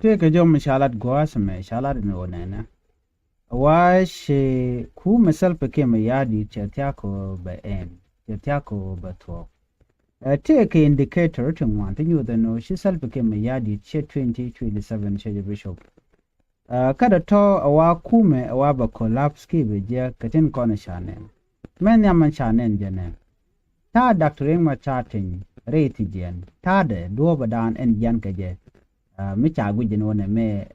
Take a job, Mishalat Guasame, Shalat no nana. Why she who myself became a yardi, Chatiaco by M, Chatiaco by 12. Take an indicator to one thing you know, she self became a yardi, che 2027, she bishop. Kada to awa kume awa collapse kibe je katin kona shanen. Men yaman shanen jene. Ta doctoring ma charting rate jen. Ta de duoba dan en jan kaje. Mi chagu jenone me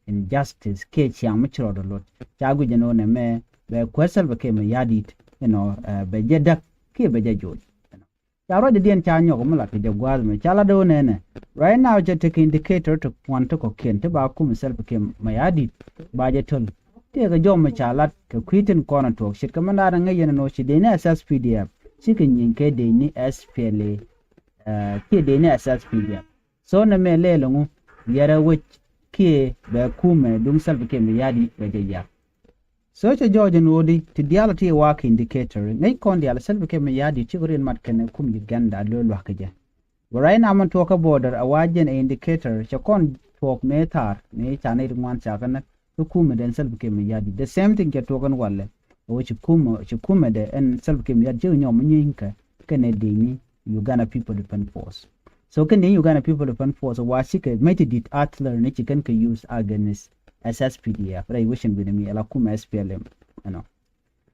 injustice ke chiang mi chro do lot. Chagu jenone me be kwesel be ke me yadit be je dak ke be je joj. Charo de dien chanyo ko mala ke je gwal me chala do nene. Right now, just take indicator to want to cook in to back myself became my added by the toll. Take a job, which I like to quit in corner talk. She command and no, she didn't assess PDF. She can yin K. Dini SPLA, K. Dini assess PDF. So, no me lay long, yara which K. the Kume, doom self became a yadi by the yak. Search a George and Woody to the reality work indicator. Make on the other self became a yadi, chicory and matcan, kum Uganda, low wakaja. Right now, I'm talk about a wagen indicator. Chakon talk metar, me chanted one second, to kume then self became a yadi. The same thing you talk on wale, which kume de and self became a junior muninka, Canadian, Uganda people depend force. So can the Uganda people depend force a wasika made it artillery and chicken can use against SSPDF, right? Wishing with me, a kume SPLM, you know.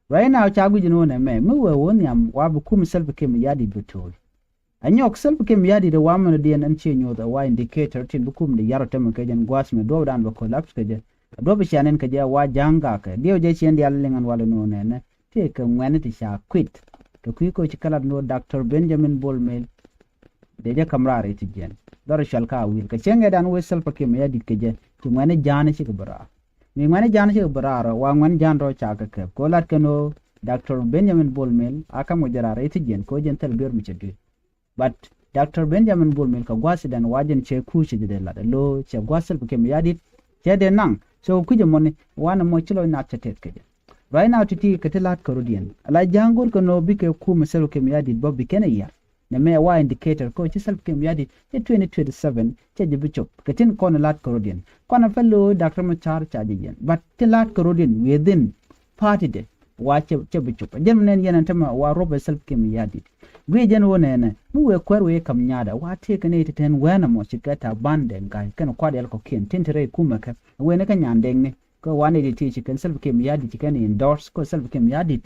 Right now, Chagu, you know, and me were one yam, wabu self became a yadi betul. And your self became yadi the woman the and change the Y indicator till bukum the yarotem kajan guas me do down the collapse kaja. A dobe shannon kaja wa jangaka, dear Jackie and the alling and wallow nene. Take a wanity shall quit. The quico chicalab no Dr. Benjamin Bullmail. The camrari to jen. Dora shall car will kachanga dan with self became yadi kaja to many janish bara. Me many janish bara, one jan ro chaka cap. Colat cano, Dr. Benjamin Bullmail, Akam with their jen, cogent tell Birmichadu. But Dr. Benjamin Bullman Kawasi and Wajan Che Kushi de la low, Che Guasel became yadit, Che de Nang, so could money, one mochilo not to take. Right now to tea Catilat Corodian. A like Jango can no big Kuma Selo came yadit Bobby Kennedy. The mayor Y indicator coach self came yadit, 2027, Che the Bishop, Catin Corner Lat Corodian, Corner fellow Dr. Machar Chajian, but Tilat Corodian within party day. Watch a Chebichup, a German yan and Tama or Robert self came yadit. Gwejen one, who were query come yada, what take an 8 to 10 when a mochi get a band guy, can quad elko kin, tintere kumaka, when a canyan deng, go 180 chicken self came yadi chicken endorse, go self came yadit.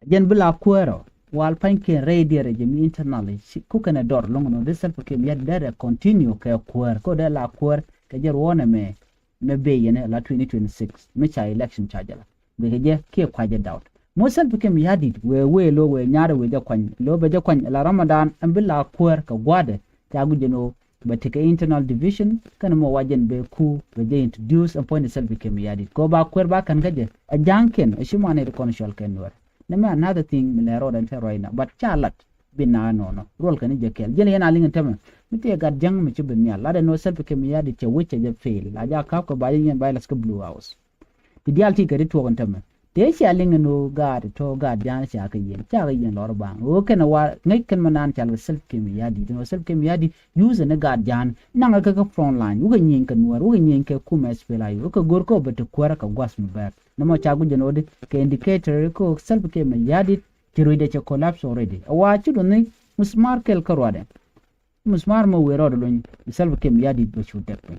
Jen Billa Quero, while Pankin radier internally, she cooking a door long on this self came yad there continue quer, go de la quer, kajer one me be in la 2026, Micha election charger. The keep quiet doubt. Most became yadit, where way low, where nyada with the coin, low by the coin, la Ramadan, and Billa quer, Kawade, Tagujano, but take internal division, can more wajan be coup, but they introduce and point itself became yadit. Go back, queer back and get a jankin, a shumane reconnaissance can work. No another thing, Milero and Terroina, but Charlotte, Bina no, roll can you kill, Jillian Alling and Temer. Mite got young Michibunia, Lada no self became yadit, which is a fail, Laja Kaka buying and buy a blue house. The DLT get it to one Temer. They shall no guard to guard Jan Shakayan, Chagayan Lorban, who can a war, Nakan Manan shall self came yadi, no self came yadi, using a guard Jan, Nanga front line, who can yank and who can yank a kumas pelai, who can go but to quark of Guasm back. No more Chagujan can indicator, cook self came yadi, to read a collapse already. A watch you don't think, Musmar Kel Karwade. Musmarmo were ordering, self came yadi, but you take me.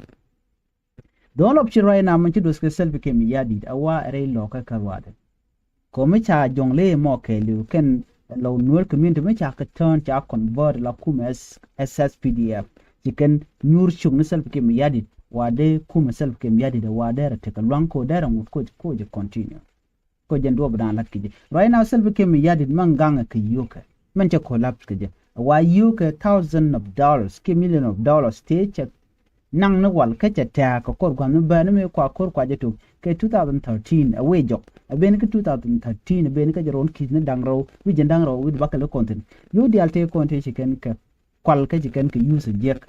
The whole option right now, Manchus self became yadid, a war a local carwade. Comicha jongle moke, you can allow Nuer community which I could turn to convert la kumes SSPDF. You can Nur Chung self became yadid, while they kum self came yadid, a war there, take a long code there and would coach continue. Cojan Dobran Lakiji. Right now, self became yadid manganga kiyuka. Mancha collapse kaja. Why you $1,000, $1 million stage Nang no wal catch attack or Corgan Bername Quakor Quajetu, K 2013, a way job, a Benica 2013, a Benica your own kidney dangro, which and dangro with bacalo content. You the alte content chicken, qualca chicken can use a jerk.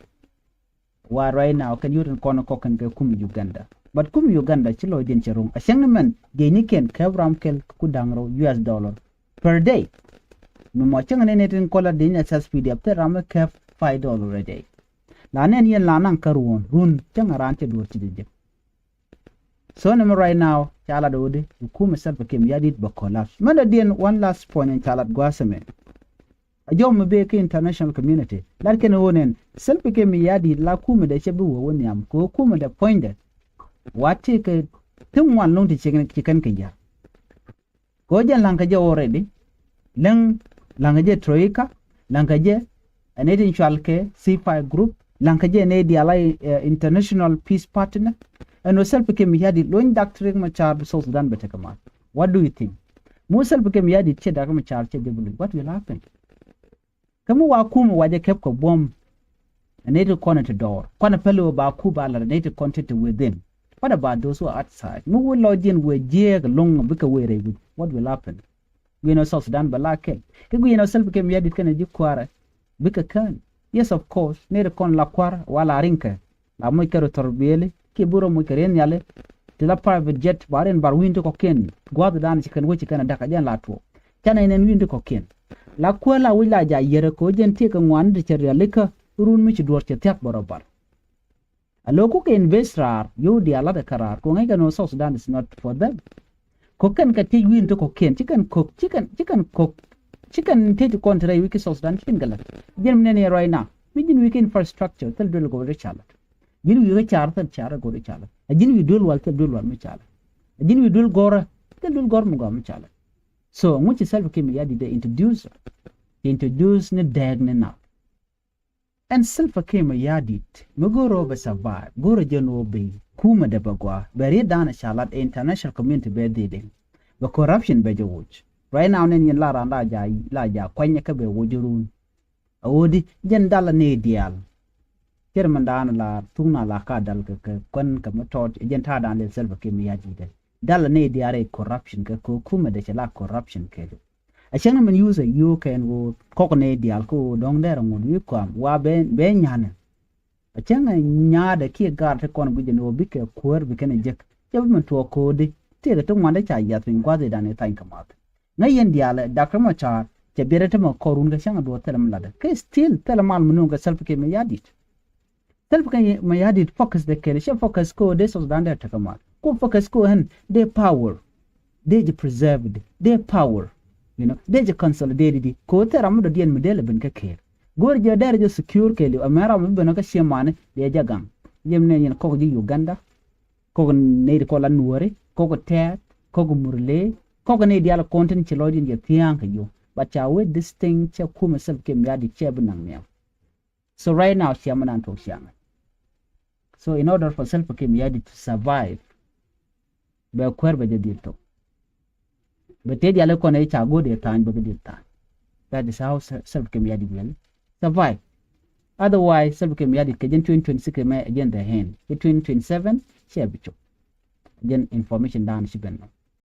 Why right now can you corner cock and kum Uganda? But kum Uganda, chilo dincherum, a shangaman, Gainican, Kavramkel, Kudangro, $US per day. No more changan in color din SSPD up there, Rama Cap $5 a day. la nen yen la nan karwon run tanga ran te dur tidje so nem right now chala dode hukuma self kem yadit ba collapse mana den one last point in chala gwasame ajom be ke international community la ken wonen self kem yadi la kuma da chebu woni am ko kuma da point wati ke tun wan long ti chicken ke ja ko jan lang ka je already lang je troika lang je aneti chalke C5 group lang je ne di alai international peace partner and no self kem yadi loin doctrine ma char so Sudan betekama what do you think mo self kem yadi che da ma char che debulu what will happen kamu wa kuma waje kep ko bom aneti connect door kwana pelo ba ku ba la aneti content within. What about those who are outside? We will lodging with jeg long bika were what will happen? We know South Sudan balake. We know self came yadit kana jikwara bika kan. Yes, of course. Nere kon la kwara wala rinka. La moy kero torbele ki buro moy keren yale. Tila private jet baren bar winto ko ken. Gwad dan chikan wo chikan daka jan la to. Chana inen winto ko ken. La kwala wila ja yere ko jen tika ngwan de cher yaleka run mi ci dor ci tek borobar. Aloko ke investor yo di ala de karar ko ngai no South Sudan is not for them. Kokan ka te win to koken chicken te kontra wiki South Sudan chicken gala. Jem ne right now. We din wiki infrastructure tel dol go re chala. Jin wi char tel chara go re chala. Jin wi dol wal tel dol wal mi chala. Jin wi dol gora tel dol gor mu go mi chala. So much self came ya di de introduce ne dag ne na. And self came yadit mugoro ba survive goro jeno be kuma da bagwa bari dana shalat international community be dede ba corruption be jawuch right now nen yin lara la ja kwanya ka be wojurun awodi jen dala ne dial kerman dana la tuna la ka dal ka kon ka matot jen ta dan le self came yadide dala ne diare corruption ka ko kuma da shala corruption ke a changa man use you can go kokone dial ko dong der ngun wi kwam wa be nyane a changa nyaada ki gar te kon guje no bike kuer bike ne jek jab man to ko de te ga to ngande cha ya tin kwa de dan tan kamat na yen dial dakrama cha je berete ma korun ga changa do telam lada ke still telemal mun ga self ke me yadit focus de ke she focus ko de so dan der ta kamat ko focus ko hen de power de preserved de power. You know, they just consolidated ko teramu do dien model ben ka ker gor je der je secure ke li amara mu ben ka shemane de jagam yem ne yen ko ji Uganda ko ne ko la nuore ko tet ko murle ko ne diala content ci lodin je tiang ka yo but cha we this thing cha kuma self ke mi adi che benang me so right now shamanan to shama so in order for self ke mi adi to survive be kwerbe je dilto but they are going to go their time, but they time. That is how self came yadi will survive. Otherwise, self came yadi can 2026 again the hand between 27 share bicho. Again information down she